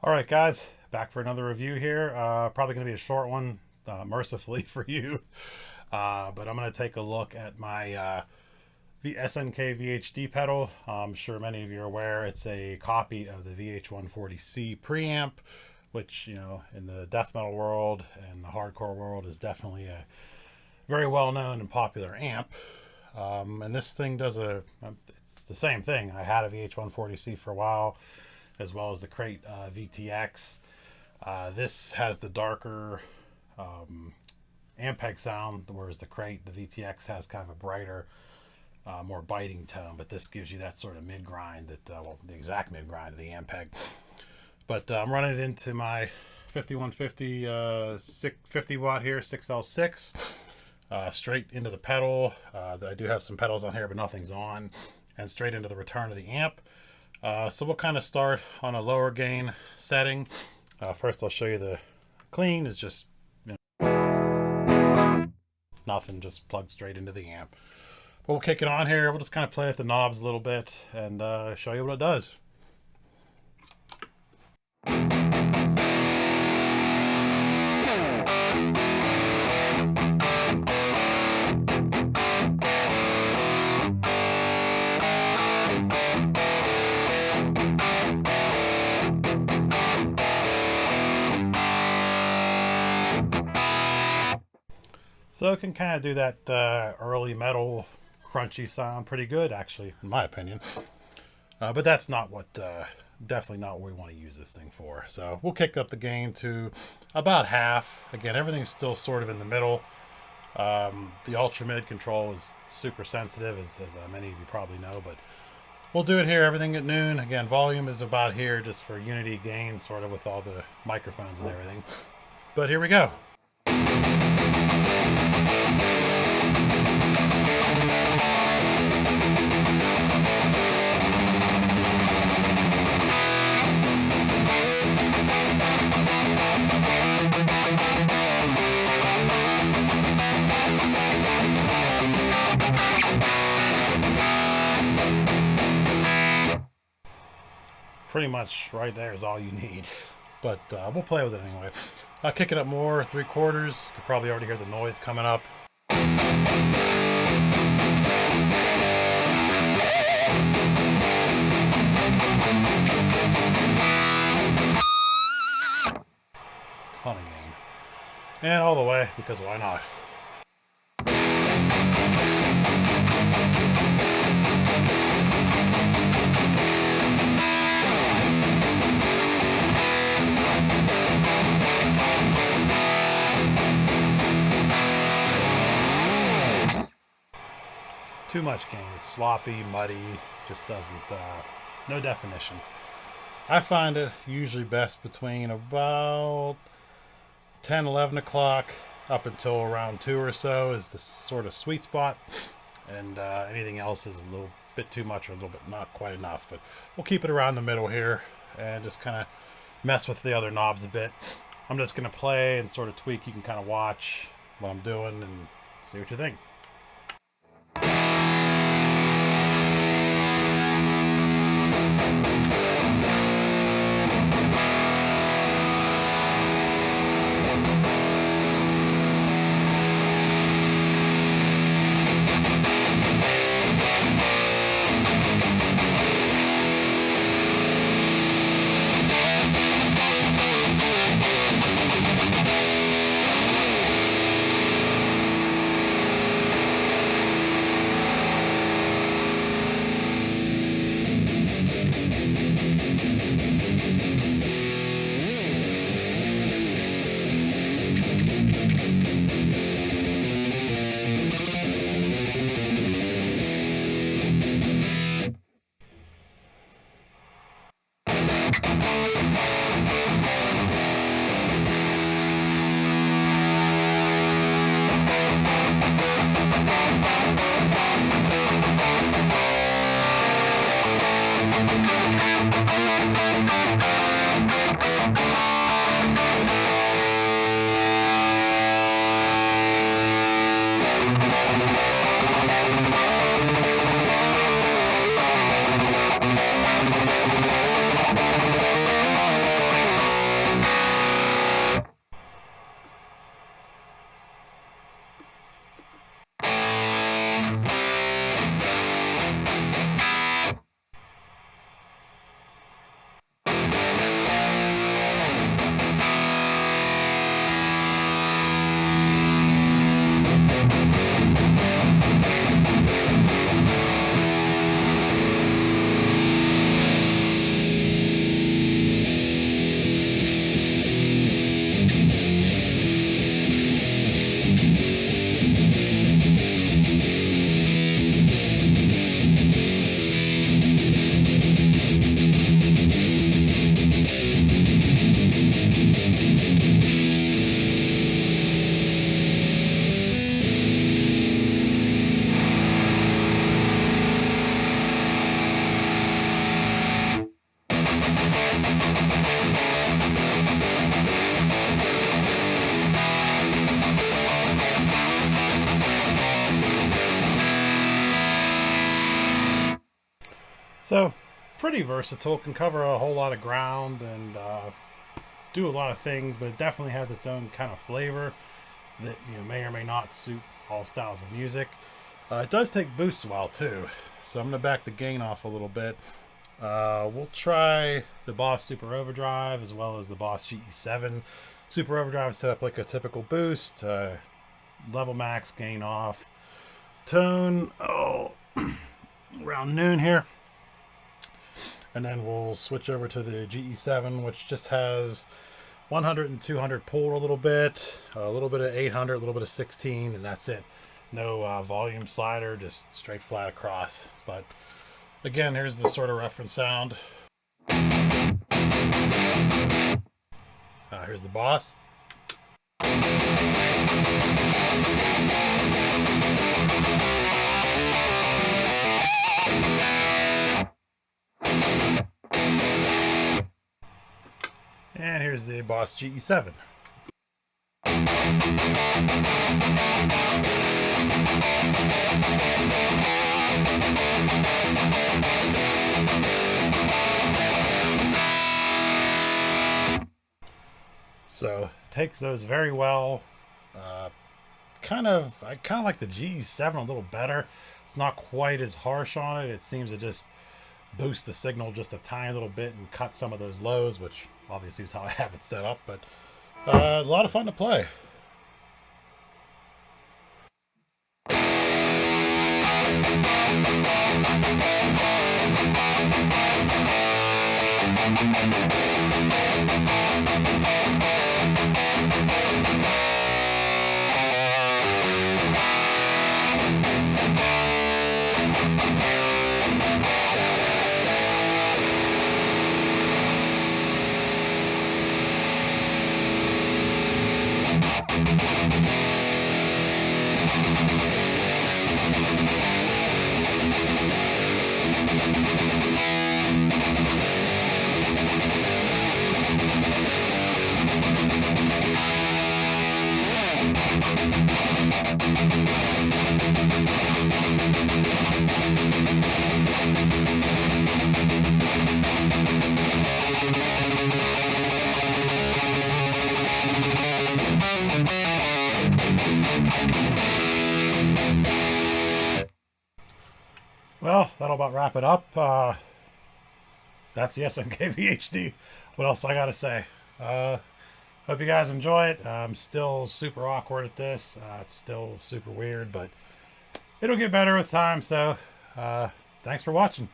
All right, guys, back for another review here. Probably going to be a short one, mercifully for you. But I'm going to take a look at my the SNK VHD pedal. I'm sure many of you are aware it's a copy of the VH140C preamp, which, you know, in the death metal world and the hardcore world is definitely a very well known and popular amp. And this thing does it's the same thing. I had a VH140C for a while, as well as the Crate VTX. This has the darker Ampeg sound, whereas the Crate, the VTX, has kind of a brighter, more biting tone. But this gives you that sort of mid grind, well, the exact mid grind of the Ampeg. But I'm running it into my 5150 50 watt here, 6L6, straight into the pedal. I do have some pedals on here, but nothing's on, and straight into the return of the amp. So we'll kind of start on a lower gain setting. First I'll show you the clean. It's just, you know, nothing, just plugged straight into the amp. But we'll kick it on here. We'll just kind of play with the knobs a little bit and show you what it does. So it can kind of do that early metal crunchy sound pretty good, actually, in my opinion. But that's not what, definitely not what we want to use this thing for. So we'll kick up the gain to about half. Again, everything's still sort of in the middle. The ultra mid control is super sensitive, as many of you probably know, but we'll do it here, everything at noon. Again, volume is about here just for unity gain, sort of with all the microphones and everything. But here we go. Pretty much right there is all you need, but we'll play with it anyway. I'll kick it up more, 3/4. You could probably already hear the noise coming up. Ton of gain. And all the way, because why not? Too much gain. It's sloppy, muddy, just doesn't, no definition. I find it usually best between about 10, 11 o'clock up until around 2 or so is the sort of sweet spot. And anything else is a little bit too much or a little bit not quite enough. But we'll keep it around the middle here and just kind of mess with the other knobs a bit. I'm just going to play and sort of tweak. You can kind of watch what I'm doing and see what you think. So pretty versatile, can cover a whole lot of ground and do a lot of things, but it definitely has its own kind of flavor that may or may not suit all styles of music. It does take boosts well too, so I'm going to back the gain off a little bit. We'll try the Boss Super Overdrive as well as the Boss GE7. Super Overdrive set up like a typical boost, level max, gain off, tone around noon here. And then we'll switch over to the GE7, which just has 100 and 200 pulled a little bit of 800, a little bit of 16, and that's it. No volume slider, just straight flat across. But again, here's the sort of reference sound. Here's the Boss. And here's the Boss GE7. So takes those very well. I kind of like the GE7 a little better. It's not quite as harsh on it. It seems to just boost the signal just a tiny little bit and cut some of those lows, which obviously is how I have it set up. But a lot of fun to play. Well, that'll about wrap it up. That's the SNK VHD. What else I gotta say? Hope you guys enjoy it. I'm still super awkward at this. It's still super weird, but it'll get better with time. So thanks for watching.